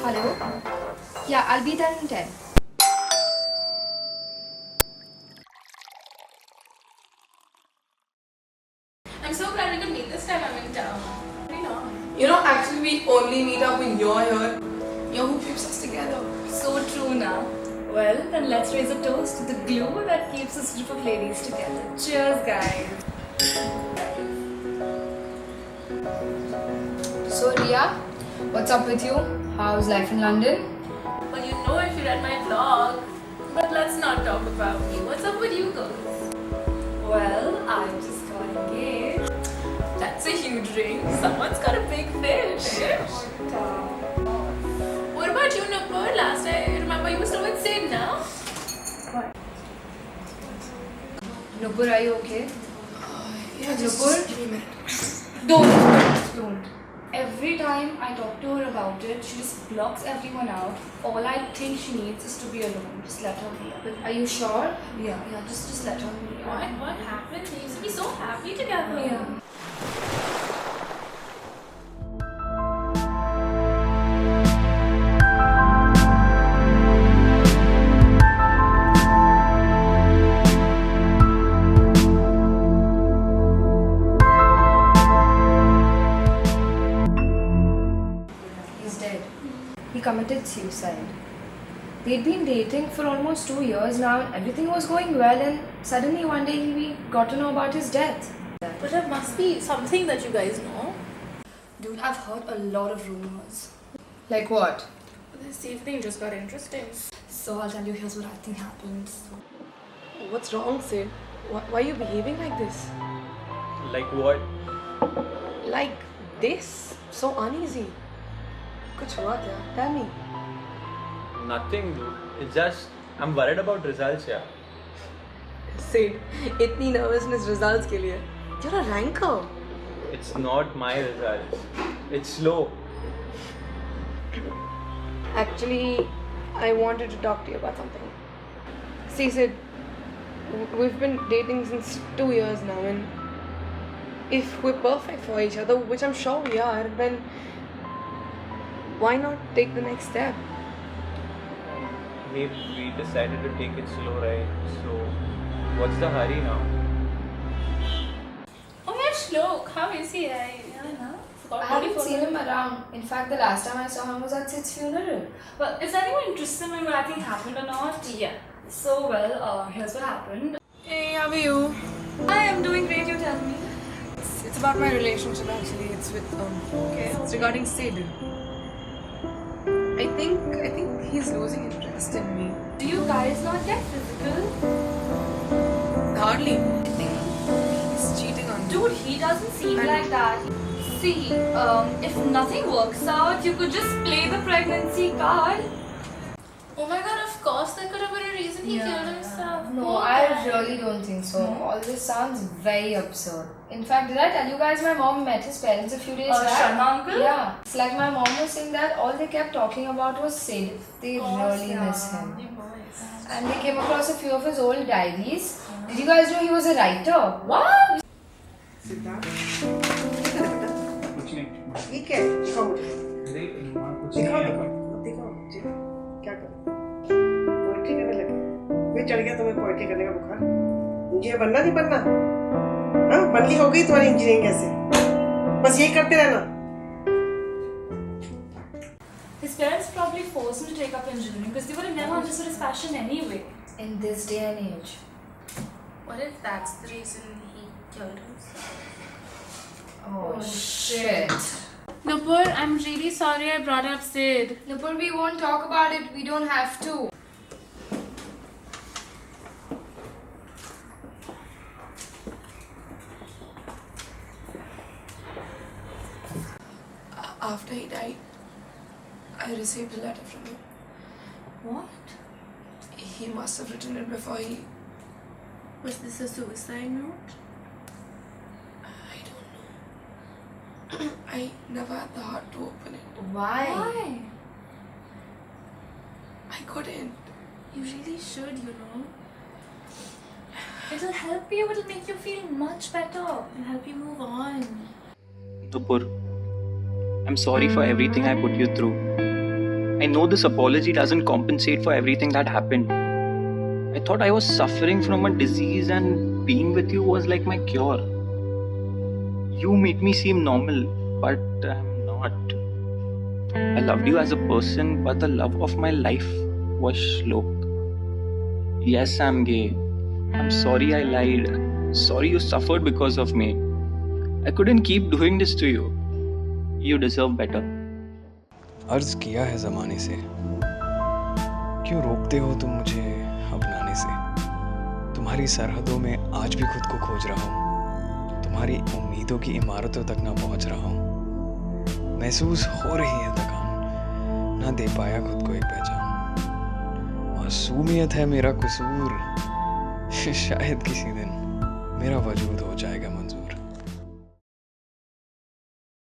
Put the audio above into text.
Hello? Yeah, I'll be there in 10. I'm so glad we could meet this time I'm in town. Pretty long. You know, actually, we only meet up when you're here. You're who keeps us together. So true now. Well, then let's raise a toast to the glue that keeps this group of ladies together. Cheers, guys. So, Ria, what's up with you? How's life in London? Well, you know if you read my blog. But let's not talk about me. What's up with you girls? Well, I just got engaged. That's a huge ring. Someone's got a big fish. What about you, Nupur? Last I remember you were still with Sid now. What? Nupur, are you okay? Yeah, Nupur? give me a minute. Don't. Every time I talk to her about it, she just blocks everyone out. All I think she needs is to be alone. Just let her be. But are you sure? Yeah, just let her be. What happened? They used to be so happy together. Yeah. He's dead. He committed suicide. They'd been dating for almost 2 years now and everything was going well, and suddenly one day we got to know about his death. But there must be something that you guys know. Dude, I've heard a lot of rumors. Like what? This evening just got interesting. So I'll tell you, here's what I think happened. What's wrong, Sid? Why are you behaving like this? Like what? Like this? So uneasy. कुछ हुआ क्या? Tell me. Nothing, dude. It's just I'm worried about results, yeah. Sid, इतनी nervousness results के लिए. You're a ranker. It's not my results. It's slow. Actually, I wanted to talk to you about something. See, Sid, we've been dating since 2 years now, and if we're perfect for each other, which I'm sure we are, then why not take the next step? We decided to take it slow, right? So, what's the hurry now? Oh yeah, Shlok, how is he? I don't know. I haven't seen him around. In fact, the last time I saw him was at Sid's funeral. Well, is anyone interested in what I think happened or not? Yeah. So well, here's what happened. Hey, how are you? I am doing great. You tell me. It's about my relationship actually. It's with Okay. it's regarding Sid. I think he's losing interest in me. Do you guys not get physical? Hardly. I think he's cheating on me. Dude, he doesn't seem like that. See, if nothing works out, you could just play the pregnancy card. Oh my god, of course there could have been a reason he killed himself. No, Poor I guy. really don't think so. All this sounds very absurd. In fact, did I tell you guys my mom met his parents a few days back? Sharma uncle? Yeah. It's like my mom was saying that all they kept talking about was Sid. They really miss him. And they came across a few of his old diaries. Did you guys know he was a writer? What? कुछ नहीं. ठीक है दिखाओ मुझे अरे माँ कुछ दिखाओ नहीं. दिखाओ दिखाओ जी क्या कर पोएट्री करने लगे फिर चढ़ गया तुम्हें पोएट्री करने का बुखार इंजीनियर बनना नहीं बनना हाँ बनली हो गई तुम्हारी इंजीनियरिंग कैसे बस यही करते रहना His parents probably forced him to take up engineering because they would have never understood his passion anyway. In this day and age. What if that's the reason he killed himself? Oh shit. Nupur, I'm really sorry I brought up Sid. Nupur, we won't talk about it. We don't have to. After he died, I received a letter from him. What? He must have written it before he... Was this a suicide note? I don't know. I never had the heart to open it. Why? Why? I couldn't. You really should, you know. It'll help you, it'll make you feel much better. It'll help you move on. Nupur, I'm sorry for everything I put you through. I know this apology doesn't compensate for everything that happened. I thought I was suffering from a disease and being with you was like my cure. You made me seem normal, but I'm not. I loved you as a person, but the love of my life was Shlok. Yes, I'm gay. I'm sorry I lied. Sorry you suffered because of me. I couldn't keep doing this to you. You deserve better. अर्ज किया है ज़माने से, क्यों रोकते हो तुम मुझे अपनाने से? तुम्हारी सरहदों में आज भी खुद को खोज रहा हूँ, तुम्हारी उम्मीदों की इमारतों तक ना पहुँच रहा हूँ। महसूस हो रही है थकान, ना दे पाया खुद को एक पहचान। मासूमियत है मेरा कसूर, शायद किसी दिन मेरा वजूद हो जाएगा मंजूर।